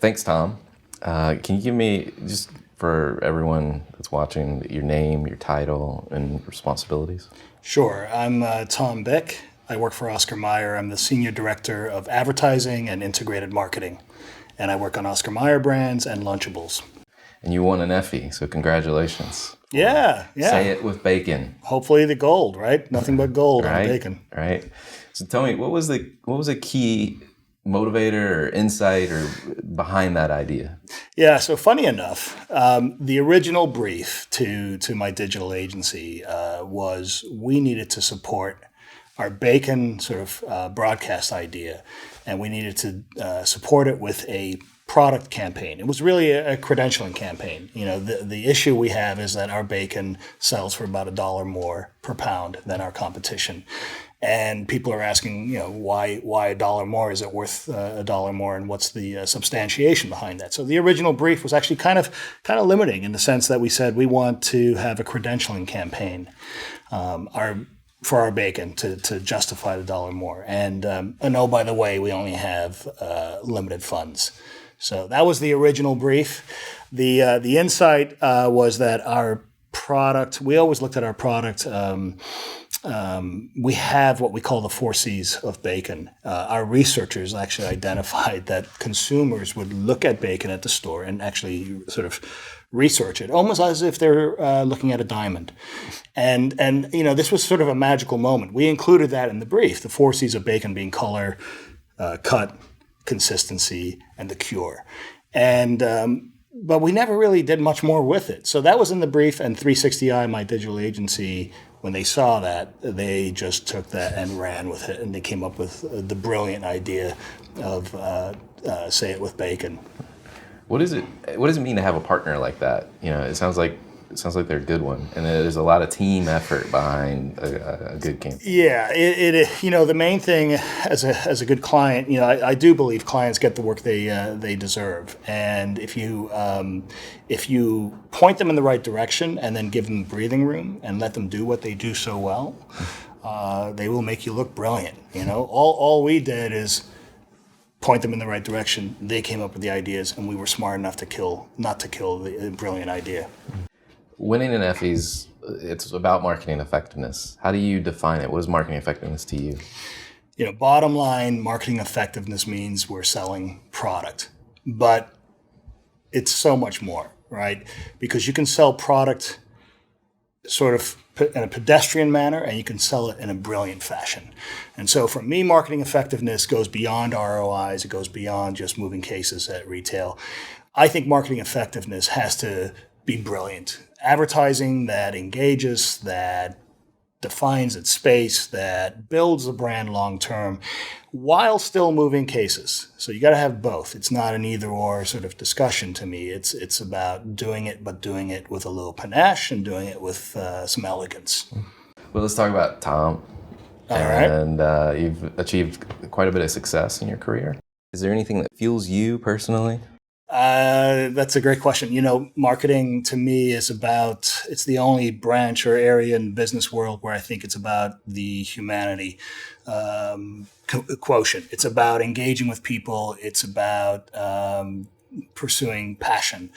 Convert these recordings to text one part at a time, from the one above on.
Thanks, Tom. Can you give me, just for everyone that's watching, your name, your title, and responsibilities? Sure. I'm Tom Beck. I work for Oscar Mayer. I'm the Senior Director of Advertising and Integrated Marketing. And I work on Oscar Mayer brands and Lunchables. And you won an Effie, so congratulations. Yeah. Say it with bacon. Hopefully the gold, right? Nothing but gold on bacon. Right. So tell me, what was a key motivator or insight or behind that idea? Yeah, so funny enough, the original brief to my digital agency was we needed to support our bacon sort of broadcast idea, and we needed to support it with a product campaign. It was really a credentialing campaign. You know, the issue we have is that our bacon sells for about $1 more per pound than our competition. And people are asking, you know, why $1 more? Is it worth $1 more? And what's the substantiation behind that? So the original brief was actually kind of limiting in the sense that we said we want to have a credentialing campaign for our bacon to justify the $1 more. And oh, by the way, we only have limited funds. So that was the original brief. The insight was that our product, we always looked at our product. We have what we call the 4 C's of bacon. Our researchers actually identified that consumers would look at bacon at the store and actually sort of research it, almost as if they're looking at a diamond. And you know, this was sort of a magical moment. We included that in the brief, the 4 C's of bacon being color, cut, consistency, and the cure. And but we never really did much more with it. So that was in the brief, and 360i, my digital agency, when they saw that, they just took that and ran with it, and they came up with the brilliant idea of say it with bacon. What does it mean to have a partner like that? You know, it sounds like they're a good one, and there's a lot of team effort behind a good campaign. Yeah, it you know, the main thing as a good client, you know, I do believe clients get the work they deserve, and if you point them in the right direction and then give them breathing room and let them do what they do so well, they will make you look brilliant. You know, all we did is point them in the right direction. They came up with the ideas, and we were smart enough not to kill the brilliant idea. Winning an Effie's, it's about marketing effectiveness. How do you define it? What is marketing effectiveness to you? You know, bottom line, marketing effectiveness means we're selling product, but it's so much more, right? Because you can sell product sort of in a pedestrian manner, and you can sell it in a brilliant fashion. And so for me, marketing effectiveness goes beyond ROIs. It goes beyond just moving cases at retail. I think marketing effectiveness has to be brilliant. Advertising that engages, that defines its space, that builds the brand long term, while still moving cases. So you got to have both. It's not an either or sort of discussion to me. It's about doing it, but doing it with a little panache and doing it with some elegance. Well, let's talk about Tom. All right. And you've achieved quite a bit of success in your career. Is there anything that fuels you personally? That's a great question. You know, marketing to me is it's the only branch or area in the business world where I think it's about the humanity quotient. It's about engaging with people. It's about pursuing passion.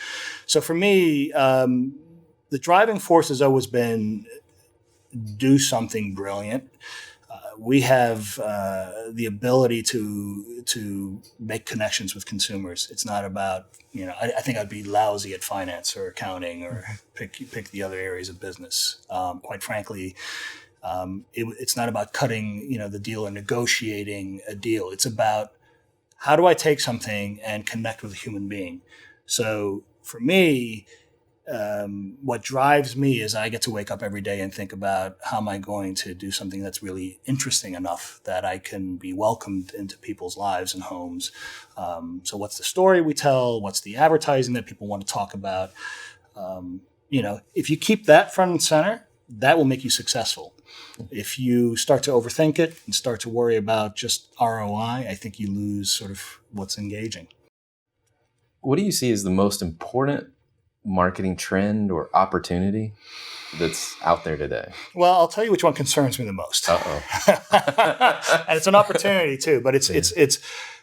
So for me, the driving force has always been do something brilliant. We have the ability to make connections with consumers. It's not about, you know, I think I'd be lousy at finance or accounting or pick the other areas of business. Quite frankly, it's not about cutting, you know, the deal or negotiating a deal. It's about how do I take something and connect with a human being. So for me, what drives me is I get to wake up every day and think about how am I going to do something that's really interesting enough that I can be welcomed into people's lives and homes. So what's the story we tell? What's the advertising that people want to talk about? You know, if you keep that front and center, that will make you successful. If you start to overthink it and start to worry about just ROI, I think you lose sort of what's engaging. What do you see as the most important marketing trend or opportunity that's out there today? Well, I'll tell you which one concerns me the most. Uh-oh. And it's an opportunity too, but it's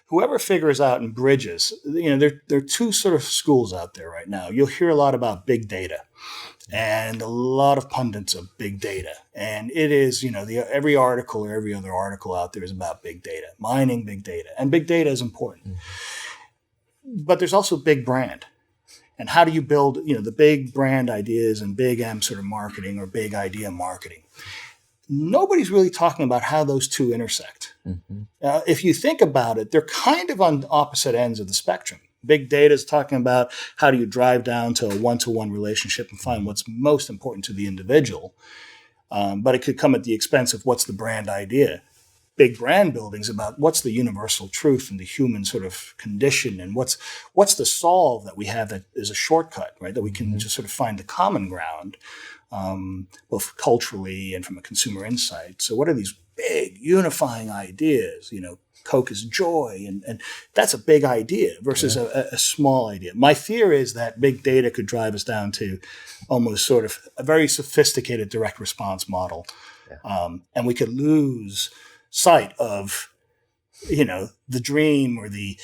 whoever figures out and bridges. There are two sort of schools out there right now. You'll hear a lot about big data, and a lot of pundits of big data. And it is, every article or every other article out there is about big data, mining big data, and big data is important. But there's also big brand. And how do you build, the big brand ideas and big M sort of marketing or big idea marketing? Nobody's really talking about how those two intersect. Mm-hmm. If you think about it, they're kind of on opposite ends of the spectrum. Big data is talking about how do you drive down to a one-to-one relationship and find what's most important to the individual. But it could come at the expense of what's the brand idea. Big brand building's about what's the universal truth and the human sort of condition, and what's the solve that we have that is a shortcut, right? That we can just sort of find the common ground, both culturally and from a consumer insight. So what are these big unifying ideas? Coke is joy, and that's a big idea versus a small idea. My fear is that big data could drive us down to almost sort of a very sophisticated direct response model, and we could lose sight of, the dream or the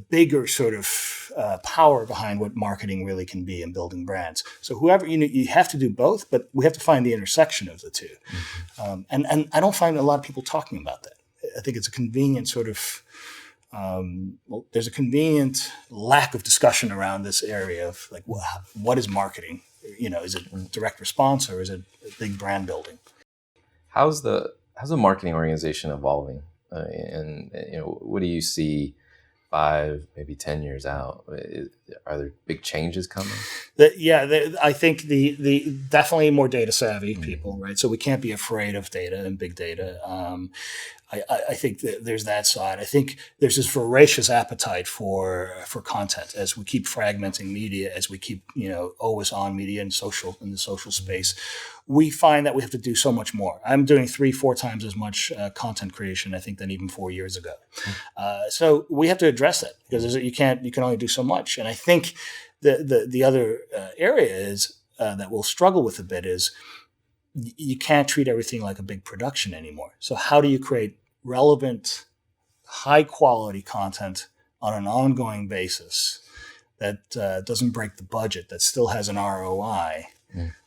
bigger sort of power behind what marketing really can be in building brands. So whoever, you have to do both, but we have to find the intersection of the two. Mm-hmm. And I don't find a lot of people talking about that. I think it's a convenient sort of, there's a convenient lack of discussion around this area of like, what is marketing? Is it direct response or is it big brand building? How's the marketing organization evolving? And what do you see 5, maybe 10 years out? Are there big changes coming? I think the definitely more data savvy people, right? So we can't be afraid of data and big data. I think that there's that side. I think there's this voracious appetite for content as we keep fragmenting media, as we keep always on media and in the social space. We find that we have to do so much more. I'm doing 3-4 times as much content creation, I think, than even 4 years ago. So we have to address that because you can only do so much. And I think the other area is that we'll struggle with a bit is you can't treat everything like a big production anymore. So how do you create relevant, high quality content on an ongoing basis that doesn't break the budget, that still has an ROI?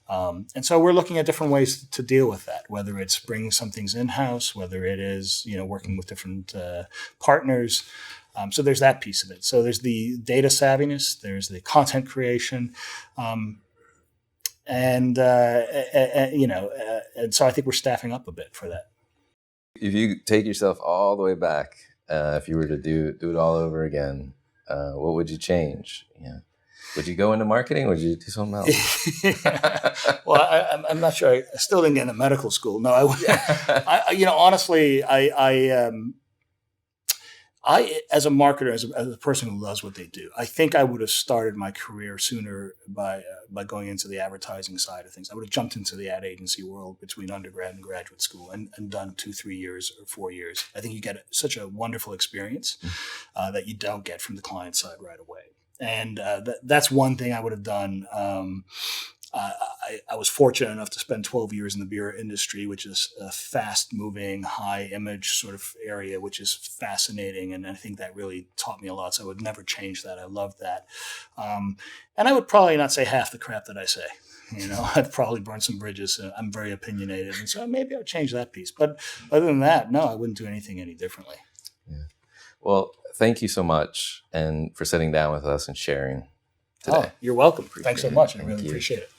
And so we're looking at different ways to deal with that, whether it's bringing some things in-house, whether it is, working with different partners. So there's that piece of it. So there's the data savviness, there's the content creation, and so I think we're staffing up a bit for that. If you take yourself all the way back, if you were to do it all over again, what would you change? Would you go into marketing or would you do something else? Well, I'm not sure. I still didn't get into medical school. No, honestly, I, as a marketer, as a person who loves what they do, I think I would have started my career sooner by going into the advertising side of things. I would have jumped into the ad agency world between undergrad and graduate school and done 2-3 years or 4 years. I think you get such a wonderful experience that you don't get from the client side right away. And that's one thing I would have done. I was fortunate enough to spend 12 years in the beer industry, which is a fast-moving, high-image sort of area, which is fascinating. And I think that really taught me a lot. So I would never change that. I loved that. And I would probably not say half the crap that I say. I'd probably burn some bridges. I'm very opinionated. And so maybe I would change that piece. But other than that, no, I wouldn't do anything any differently. Yeah. Well, thank you so much and for sitting down with us and sharing today. Oh, you're welcome. Thanks so much. I really appreciate it.